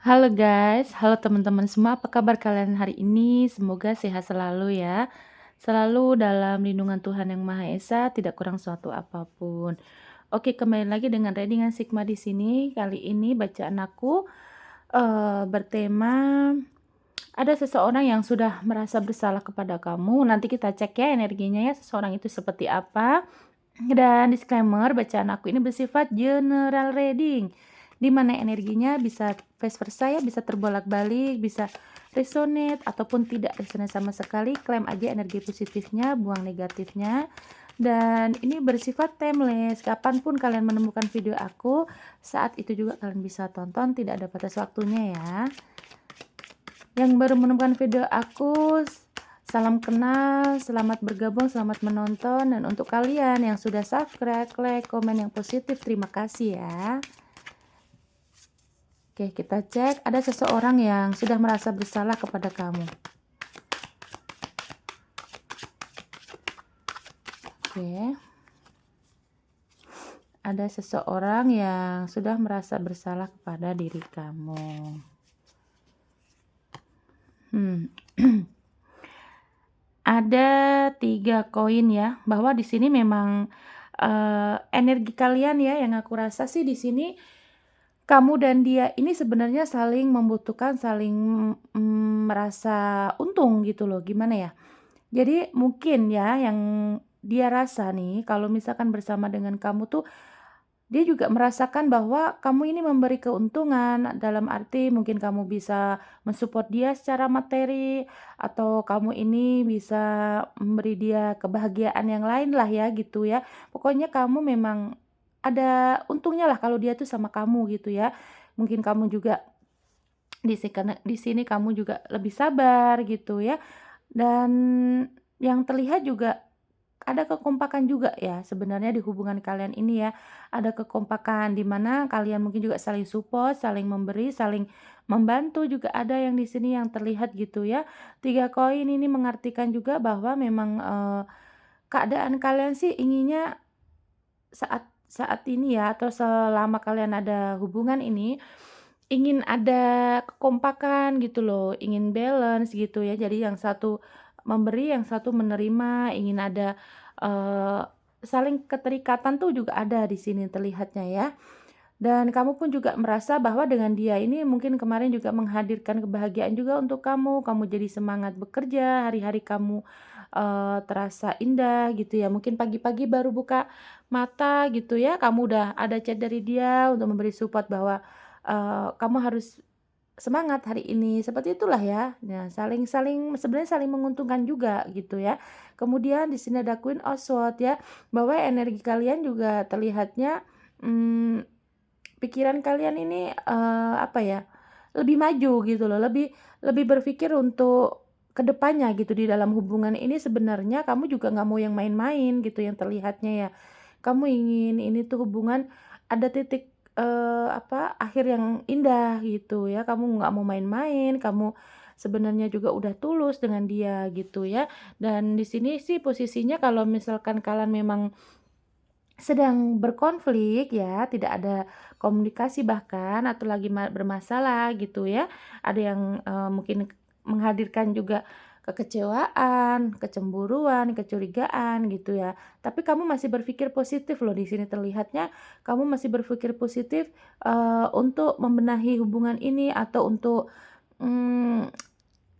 Halo guys, halo teman-teman semua, apa kabar kalian hari ini? Semoga sehat selalu ya. Selalu dalam lindungan Tuhan Yang Maha Esa, tidak kurang suatu apapun. Oke, kembali lagi dengan Readingan Sigma di sini. Kali ini bacaan aku bertema ada seseorang yang sudah merasa bersalah kepada kamu. Nanti kita cek ya energinya ya, seseorang itu seperti apa. Dan disclaimer, bacaan aku ini bersifat general reading, di mana energinya bisa vice versa ya, bisa terbolak-balik, bisa resonate ataupun tidak resonate sama sekali. Klaim aja energi positifnya, buang negatifnya. Dan ini bersifat timeless, kapanpun kalian menemukan video aku, saat itu juga kalian bisa tonton, tidak ada batas waktunya ya. Yang baru menemukan video aku, salam kenal, selamat bergabung, selamat menonton. Dan untuk kalian yang sudah subscribe, like, komen yang positif, terima kasih ya. Oke, kita cek. Ada seseorang yang sudah merasa bersalah kepada kamu. Oke. Ada seseorang yang sudah merasa bersalah kepada diri kamu. Ada 3 koin ya, bahwa di sini memang energi kalian ya, yang aku rasa sih di sini kamu dan dia ini sebenarnya saling membutuhkan, saling merasa untung gitu loh, gimana ya. Jadi mungkin ya yang dia rasa nih, kalau misalkan bersama dengan kamu tuh dia juga merasakan bahwa kamu ini memberi keuntungan, dalam arti mungkin kamu bisa mensupport dia secara materi, atau kamu ini bisa memberi dia kebahagiaan yang lain lah ya gitu ya. Pokoknya kamu memang ada untungnya lah kalau dia tuh sama kamu gitu ya. Mungkin kamu juga karena di sini kamu juga lebih sabar gitu ya. Dan yang terlihat juga ada kekompakan juga ya sebenarnya di hubungan kalian ini ya. Ada kekompakan di mana kalian mungkin juga saling support, saling memberi, saling membantu juga ada yang di sini yang terlihat gitu ya. 3 koin ini mengartikan juga bahwa memang keadaan kalian sih inginnya saat saat ini ya atau selama kalian ada hubungan ini ingin ada kekompakan gitu loh, ingin balance gitu ya. Jadi yang satu memberi, yang satu menerima, ingin ada, eee, saling keterikatan tuh juga ada di sini terlihatnya ya. Dan kamu pun juga merasa bahwa dengan dia ini mungkin kemarin juga menghadirkan kebahagiaan juga untuk kamu, kamu jadi semangat bekerja, hari-hari kamu, terasa indah gitu ya. Mungkin pagi-pagi baru buka mata gitu ya, kamu udah ada chat dari dia untuk memberi support bahwa, kamu harus semangat hari ini, seperti itulah ya. Nah, saling saling sebenarnya saling menguntungkan juga gitu ya. Kemudian di sini ada Queen of Swords ya, bahwa energi kalian juga terlihatnya, mmm pikiran kalian ini, apa ya, lebih maju gitu loh, lebih lebih berpikir untuk ke depannya gitu di dalam hubungan ini sebenarnya kamu juga nggak mau yang main-main gitu yang terlihatnya ya. Kamu ingin ini tuh hubungan ada titik, apa, akhir yang indah gitu ya, kamu nggak mau main-main, kamu sebenarnya juga udah tulus dengan dia gitu ya. Dan di sini sih posisinya kalau misalkan kalian memang sedang berkonflik ya, tidak ada komunikasi bahkan atau lagi bermasalah gitu ya. Ada yang, mungkin menghadirkan juga kekecewaan, kecemburuan, kecurigaan gitu ya. Tapi kamu masih berpikir positif loh di sini terlihatnya kamu masih berpikir positif, untuk membenahi hubungan ini atau untuk, mmm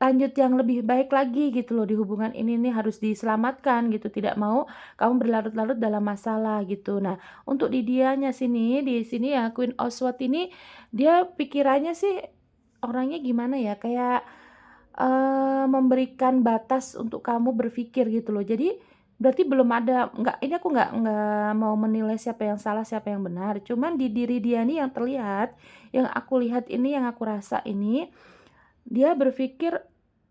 lanjut yang lebih baik lagi gitu loh di hubungan ini nih harus diselamatkan gitu, tidak mau kamu berlarut-larut dalam masalah gitu. Nah, untuk di dianya sini, di sini ya Queen of Swords ini, dia pikirannya sih orangnya gimana ya, kayak, memberikan batas untuk kamu berpikir gitu loh. Jadi, berarti belum ada ini aku nggak mau menilai siapa yang salah, siapa yang benar, cuman di diri dia nih yang terlihat, yang aku lihat ini, yang aku rasa ini, dia berpikir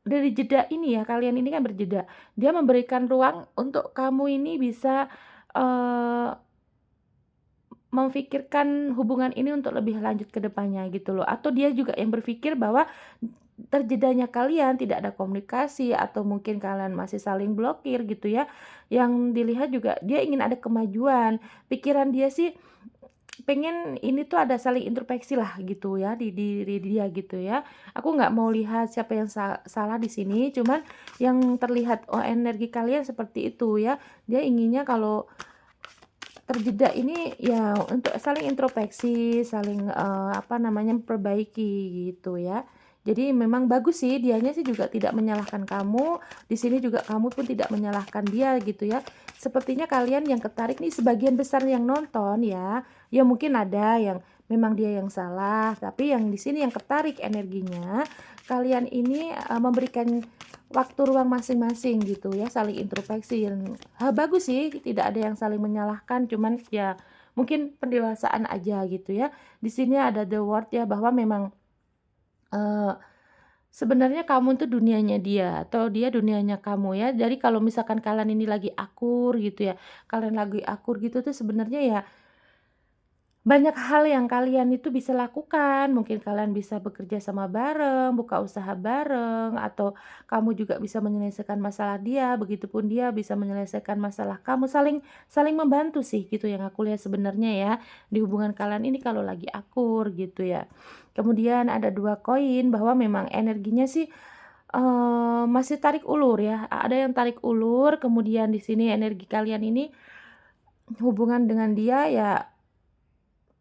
dari jeda ini ya, kalian ini kan berjeda. Dia memberikan ruang untuk kamu ini bisa, eee, memfikirkan hubungan ini untuk lebih lanjut ke depannya gitu loh. Atau dia juga yang berpikir bahwa terjedanya kalian tidak ada komunikasi atau mungkin kalian masih saling blokir gitu ya, yang dilihat juga dia ingin ada kemajuan. Pikiran dia sih pengen ini tuh ada saling introspeksi lah gitu ya di diri dia gitu ya. Aku nggak mau lihat siapa yang salah di sini, cuman yang terlihat, oh energi kalian seperti itu ya. Dia inginnya kalau terjeda ini ya untuk saling introspeksi, saling, apa namanya, memperbaiki gitu ya. Jadi memang bagus sih, dianya sih juga tidak menyalahkan kamu, di sini juga kamu pun tidak menyalahkan dia gitu ya. Sepertinya kalian yang ketarik nih sebagian besar yang nonton ya, ya mungkin ada yang memang dia yang salah, tapi yang di sini yang ketarik energinya, kalian ini, memberikan waktu ruang masing-masing gitu ya, saling introspeksi yang bagus sih, tidak ada yang saling menyalahkan, cuman ya mungkin pendewasaan aja gitu ya. Di sini ada the word ya, bahwa memang, eee, sebenarnya kamu tuh dunianya dia atau dia dunianya kamu ya. Jadi kalau misalkan kalian ini lagi akur gitu ya, kalian lagi akur gitu tuh sebenarnya ya banyak hal yang kalian itu bisa lakukan, mungkin kalian bisa bekerja sama bareng, buka usaha bareng, atau kamu juga bisa menyelesaikan masalah dia, begitupun dia bisa menyelesaikan masalah kamu, saling saling membantu sih gitu yang aku lihat sebenarnya ya, di hubungan kalian ini kalau lagi akur gitu ya. Kemudian ada 2 koin bahwa memang energinya sih, masih tarik ulur ya, ada yang tarik ulur, kemudian di sini energi kalian ini hubungan dengan dia ya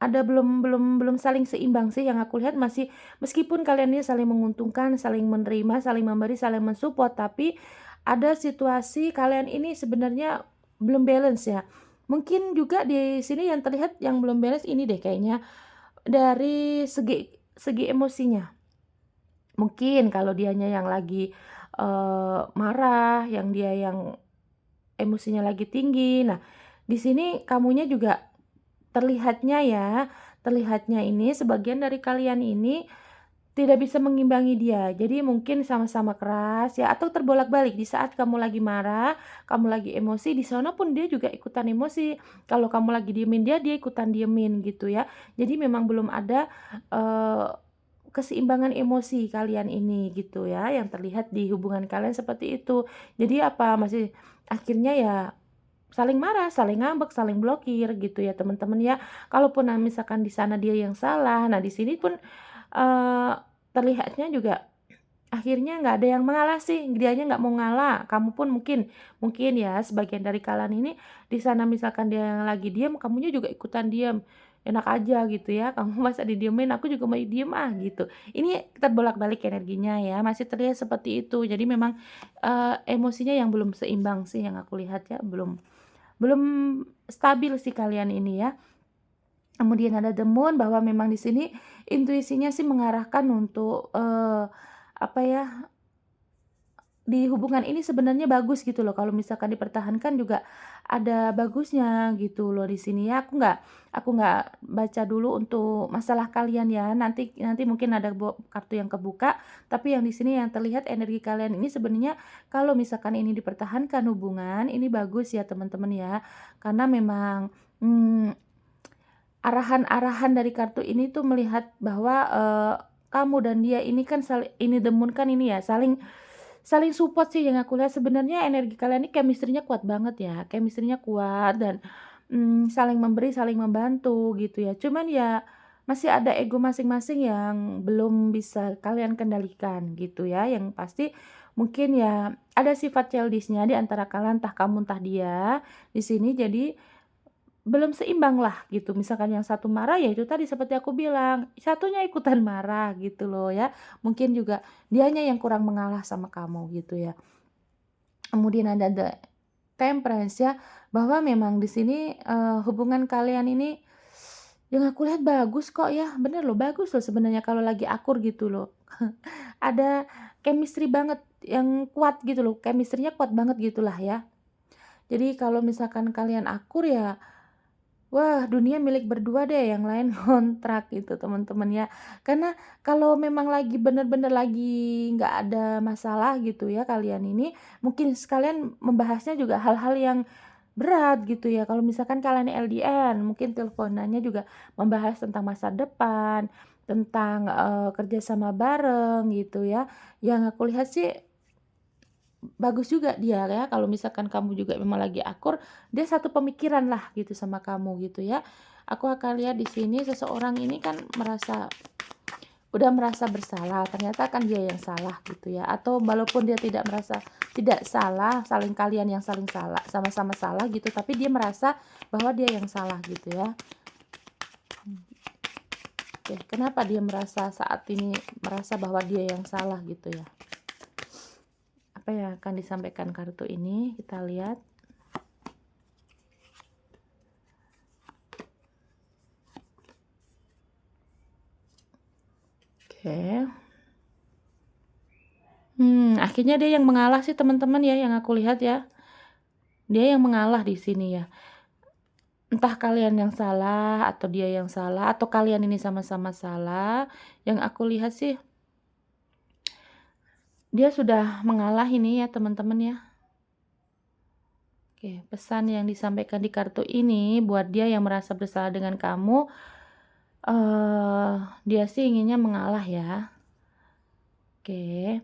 ada belum saling seimbang sih yang aku lihat masih meskipun kalian ini saling menguntungkan, saling menerima, saling memberi, saling mensupport, tapi ada situasi kalian ini sebenarnya belum balance ya. Mungkin juga di sini yang terlihat yang belum balance ini deh kayaknya, dari segi segi emosinya. Mungkin kalau dianya yang lagi, marah, yang dia yang emosinya lagi tinggi. Nah, di sini kamunya juga terlihatnya ya, terlihatnya ini sebagian dari kalian ini tidak bisa mengimbangi dia. Jadi mungkin sama-sama keras ya atau terbolak-balik di saat kamu lagi marah, kamu lagi emosi, di sana pun dia juga ikutan emosi. Kalau kamu lagi diemin dia, dia ikutan diemin gitu ya. Jadi memang belum ada, eee, keseimbangan emosi kalian ini gitu ya, yang terlihat di hubungan kalian seperti itu. Jadi apa, masih akhirnya ya saling marah, saling ngambek, saling blokir gitu ya teman-teman ya. Kalaupun misalkan di sana dia yang salah, nah di sini pun, eee, terlihatnya juga akhirnya nggak ada yang mengalah sih, dianya nggak mau ngalah, kamu pun mungkin mungkin ya sebagian dari kalian ini di sana misalkan dia yang lagi diam, kamunya juga ikutan diam, enak aja gitu ya, kamu masa didiemin, aku juga mau diem ah gitu. Ini terbolak-balik energinya ya, masih terlihat seperti itu. Jadi memang, emosinya yang belum seimbang sih yang aku lihat ya, belum belum stabil sih kalian ini ya. Kemudian ada the moon bahwa memang di sini intuisinya sih mengarahkan untuk, apa ya, di hubungan ini sebenarnya bagus gitu loh kalau misalkan dipertahankan juga ada bagusnya gitu loh di sini ya. Aku nggak baca dulu untuk masalah kalian ya, nanti nanti mungkin ada kartu yang kebuka, tapi yang di sini yang terlihat energi kalian ini sebenarnya kalau misalkan ini dipertahankan hubungan, ini bagus ya teman-teman ya. Karena memang, arahan-arahan dari kartu ini tuh melihat bahwa, kamu dan dia ini kan ini the moon kan ini ya, saling saling support sih yang aku lihat. Sebenarnya energi kalian ini chemistry-nya kuat banget ya, chemistry-nya kuat dan, saling memberi, saling membantu gitu ya. Cuman ya masih ada ego masing-masing yang belum bisa kalian kendalikan gitu ya, yang pasti mungkin ya ada sifat childish-nya di antara kalian, entah kamu entah dia, di sini jadi belum seimbang lah gitu, misalkan yang satu marah, ya itu tadi seperti aku bilang, satunya ikutan marah gitu loh ya. Mungkin juga dianya yang kurang mengalah sama kamu gitu ya. Kemudian ada the temperance ya, bahwa memang di sini, hubungan kalian ini yang aku lihat bagus kok ya, bener loh, bagus loh sebenarnya kalau lagi akur gitu loh. Ada chemistry banget yang kuat gitu loh, chemistry-nya kuat banget gitulah ya. Jadi kalau misalkan kalian akur ya, wah, dunia milik berdua deh, yang lain kontrak gitu, teman-teman ya. Karena kalau memang lagi bener-bener lagi nggak ada masalah gitu ya kalian ini, mungkin sekalian membahasnya juga hal-hal yang berat gitu ya. Kalau misalkan kalian LDR, mungkin teleponannya juga membahas tentang masa depan, tentang, kerja sama bareng gitu ya. Yang aku lihat sih bagus juga dia ya, kalau misalkan kamu juga memang lagi akur, dia satu pemikiran lah gitu sama kamu gitu ya. Aku akan lihat di sini seseorang ini kan udah merasa bersalah, ternyata kan dia yang salah gitu ya, atau walaupun dia tidak salah, kalian yang saling salah, sama-sama salah gitu, tapi dia merasa bahwa dia yang salah gitu ya. Oke, kenapa dia saat ini merasa bahwa dia yang salah gitu ya? Apa yang akan disampaikan kartu ini? Kita lihat. Oke. Akhirnya dia yang mengalah sih teman-teman ya, yang aku lihat ya. Dia yang mengalah di sini ya. Entah kalian yang salah atau dia yang salah atau kalian ini sama-sama salah, yang aku lihat sih dia sudah mengalah ini ya teman-teman ya. Oke, pesan yang disampaikan di kartu ini buat dia yang merasa bersalah dengan kamu, dia sih inginnya mengalah ya. Oke.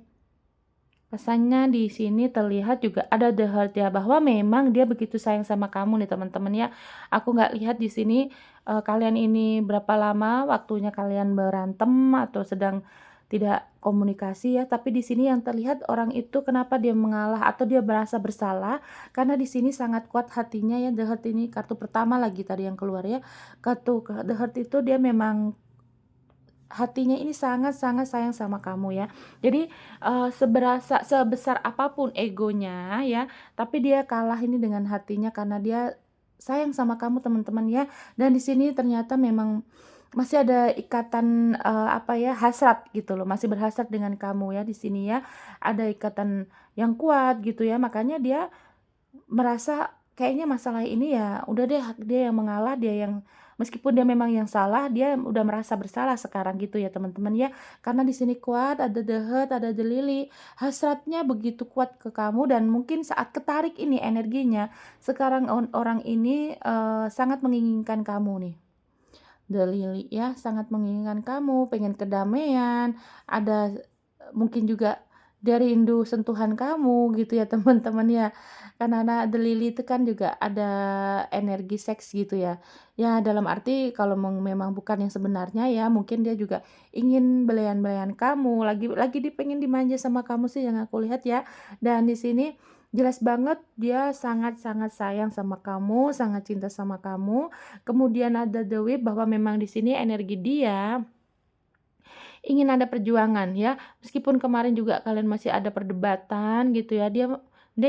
Pesannya di sini terlihat juga ada the heart ya, bahwa memang dia begitu sayang sama kamu nih teman-teman ya. Aku nggak lihat di sini, kalian ini berapa lama waktunya kalian berantem atau sedang tidak komunikasi ya, tapi di sini yang terlihat orang itu kenapa dia mengalah atau dia merasa bersalah, karena di sini sangat kuat hatinya ya, the heart ini kartu pertama lagi tadi yang keluar ya. The heart itu dia memang hatinya ini sangat-sangat sayang sama kamu ya. Jadi, sebesar apapun egonya ya, tapi dia kalah ini dengan hatinya karena dia sayang sama kamu teman-teman ya. Dan di sini ternyata memang masih ada ikatan, apa ya, hasrat gitu loh, masih berhasrat dengan kamu ya di sini ya. Ada ikatan yang kuat gitu ya, makanya dia merasa kayaknya masalah ini ya udah deh dia yang mengalah, dia yang meskipun dia memang yang salah, dia udah merasa bersalah sekarang gitu ya teman-teman ya. Karena di sini kuat, ada the hurt, ada the lily, hasratnya begitu kuat ke kamu dan mungkin saat ketarik ini energinya, sekarang orang ini, sangat menginginkan kamu nih. The lily ya, sangat menginginkan kamu, pengen kedamaian, ada mungkin juga dia rindu sentuhan kamu gitu ya teman-teman ya. Karena the lily itu kan juga ada energi seks gitu ya. Ya dalam arti kalau memang bukan yang sebenarnya ya, mungkin dia juga ingin belayan-belayan kamu, lagi pengen dimanja sama kamu sih yang aku lihat ya. Dan di sini jelas banget dia sangat-sangat sayang sama kamu, sangat cinta sama kamu. Kemudian ada the whip bahwa memang di sini energi dia ingin ada perjuangan ya, meskipun kemarin juga kalian masih ada perdebatan gitu ya, dia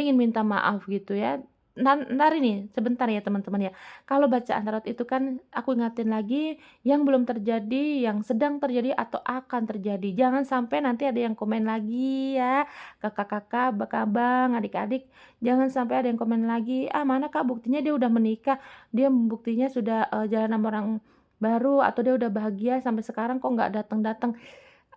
ingin minta maaf gitu ya. Entar ini, sebentar ya teman-teman ya, kalau bacaan tarot itu kan aku ingatin lagi, yang belum terjadi, yang sedang terjadi atau akan terjadi. Jangan sampai nanti ada yang komen lagi ya, kakak-kakak, abang, adik-adik, jangan sampai ada yang komen lagi, "Ah, mana Kak buktinya dia udah menikah, dia buktinya sudah, jalan sama orang baru atau dia udah bahagia sampai sekarang kok nggak datang-datang."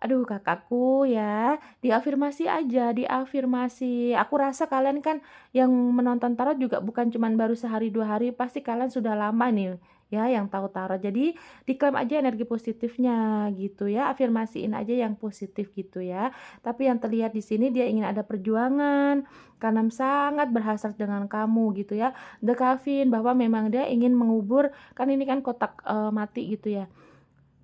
Aduh kakakku ya, diafirmasi aja, diafirmasi. Aku rasa kalian kan yang menonton tarot juga bukan cuman baru sehari 2 hari, pasti kalian sudah lama nih ya yang tahu tarot. Jadi diklaim aja energi positifnya gitu ya, afirmasiin aja yang positif gitu ya. Tapi yang terlihat di sini dia ingin ada perjuangan, karena sangat berhasrat dengan kamu gitu ya. The Coffin bahwa memang dia ingin mengubur, kan ini kan kotak, mati gitu ya.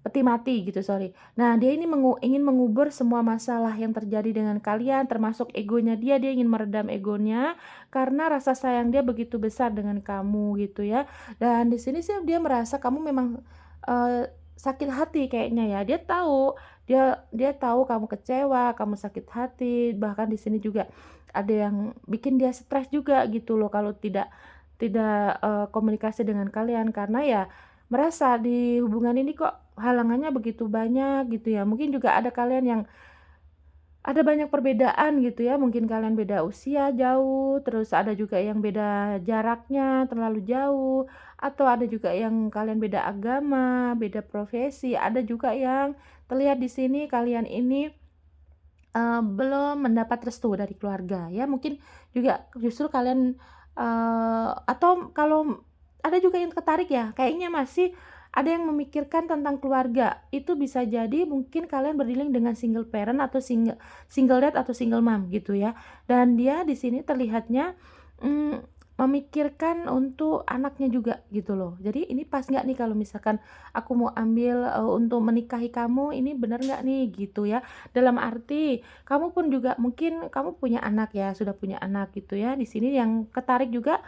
Peti mati gitu, sorry. Nah, dia ini ingin mengubur semua masalah yang terjadi dengan kalian, termasuk egonya dia ingin meredam egonya, karena rasa sayang dia begitu besar dengan kamu gitu ya. Dan di sini sih dia merasa kamu memang, sakit hati kayaknya ya. Dia tahu kamu kecewa, kamu sakit hati, bahkan di sini juga ada yang bikin dia stres juga gitu loh kalau tidak tidak, komunikasi dengan kalian, karena ya merasa di hubungan ini kok halangannya begitu banyak gitu ya. Mungkin juga ada kalian yang ada banyak perbedaan gitu ya, mungkin kalian beda usia jauh, terus ada juga yang beda jaraknya terlalu jauh, atau ada juga yang kalian beda agama, beda profesi, ada juga yang terlihat di sini kalian ini, belum mendapat restu dari keluarga ya. Mungkin juga justru kalian, atau kalau ada juga yang tertarik ya, kayaknya masih ada yang memikirkan tentang keluarga. Itu bisa jadi mungkin kalian berdealing dengan single parent atau single dad atau single mom gitu ya. Dan dia di sini terlihatnya, mmm, memikirkan untuk anaknya juga gitu loh. Jadi ini pas nggak nih kalau misalkan aku mau ambil, untuk menikahi kamu, ini bener nggak nih gitu ya. Dalam arti kamu pun juga mungkin kamu punya anak ya, sudah punya anak gitu ya. Di sini yang ketarik juga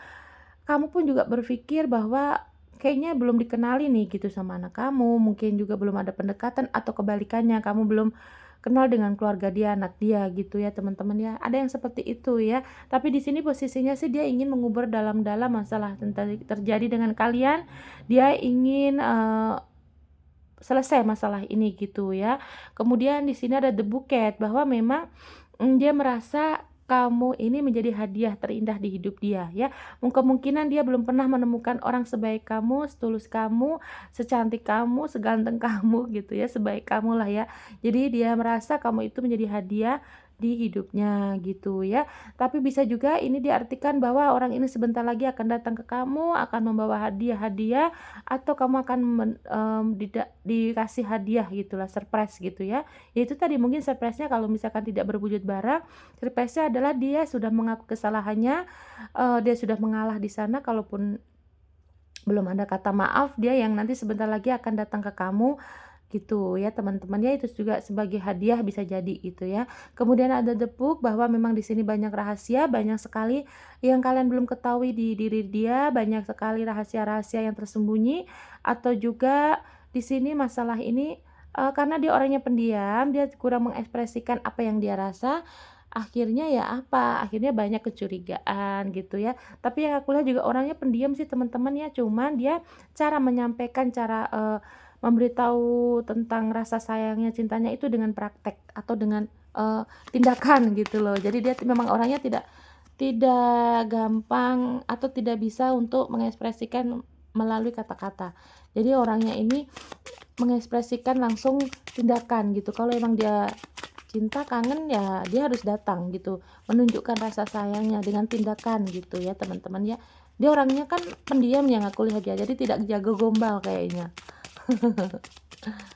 kamu pun juga berpikir bahwa kayaknya belum dikenali nih gitu sama anak kamu, mungkin juga belum ada pendekatan atau kebalikannya kamu belum kenal dengan keluarga dia, anak dia gitu ya teman-teman ya. Ada yang seperti itu ya. Tapi di sini posisinya sih dia ingin mengubur dalam-dalam masalah tentang terjadi dengan kalian. Dia ingin selesai masalah ini gitu ya. Kemudian di sini ada the bouquet bahwa memang dia merasa kamu ini menjadi hadiah terindah di hidup dia ya. Kemungkinan dia belum pernah menemukan orang sebaik kamu, setulus kamu, secantik kamu, seganteng kamu gitu ya, sebaik kamu lah ya. Jadi dia merasa kamu itu menjadi hadiah di hidupnya gitu ya. Tapi bisa juga ini diartikan bahwa orang ini sebentar lagi akan datang ke kamu, akan membawa hadiah-hadiah atau kamu akan dikasih hadiah gitulah, surprise gitu ya. Ya itu tadi mungkin surprise-nya kalau misalkan tidak berwujud barang, surprise-nya adalah dia sudah mengaku kesalahannya, dia sudah mengalah di sana kalaupun belum ada kata maaf, dia yang nanti sebentar lagi akan datang ke kamu gitu ya teman-teman ya, itu juga sebagai hadiah bisa jadi gitu ya. Kemudian ada the book bahwa memang di sini banyak rahasia, banyak sekali yang kalian belum ketahui di diri dia, banyak sekali rahasia-rahasia yang tersembunyi atau juga di sini masalah ini karena dia orangnya pendiam, dia kurang mengekspresikan apa yang dia rasa. Akhirnya ya apa? Akhirnya banyak kecurigaan gitu ya. Tapi yang aku lihat juga orangnya pendiam sih teman-teman ya, cuman dia cara menyampaikan, cara memberitahu tentang rasa sayangnya, cintanya itu dengan praktek atau dengan tindakan gitu loh. Jadi dia memang orangnya tidak tidak gampang atau tidak bisa untuk mengekspresikan melalui kata-kata. Jadi orangnya ini mengekspresikan langsung tindakan gitu. Kalau emang dia cinta, kangen, ya dia harus datang gitu, menunjukkan rasa sayangnya dengan tindakan gitu ya teman-teman ya. Dia orangnya kan pendiam yang aku lihat ya, jadi tidak jago gombal kayaknya.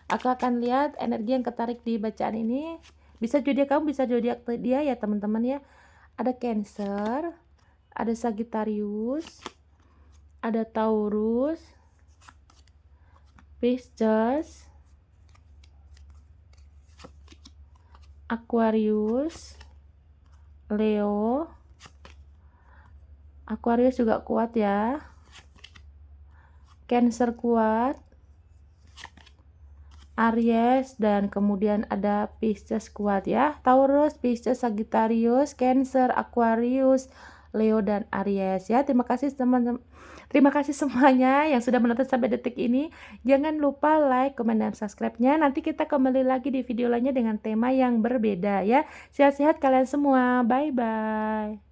Aku akan lihat energi yang ketarik di bacaan ini. Bisa zodiak kamu, bisa zodiak dia ya teman-teman ya. Ada Cancer, ada Sagittarius, ada Taurus, Pisces, Aquarius, Leo. Aquarius juga kuat ya. Cancer kuat, Aries, dan kemudian ada Pisces kuat ya. Taurus, Pisces, Sagittarius, Cancer, Aquarius, Leo, dan Aries ya. Terima kasih teman-teman. Terima kasih semuanya yang sudah menonton sampai detik ini. Jangan lupa like, comment, dan subscribe-nya. Nanti kita kembali lagi di video lainnya dengan tema yang berbeda ya. Sehat-sehat kalian semua. Bye-bye.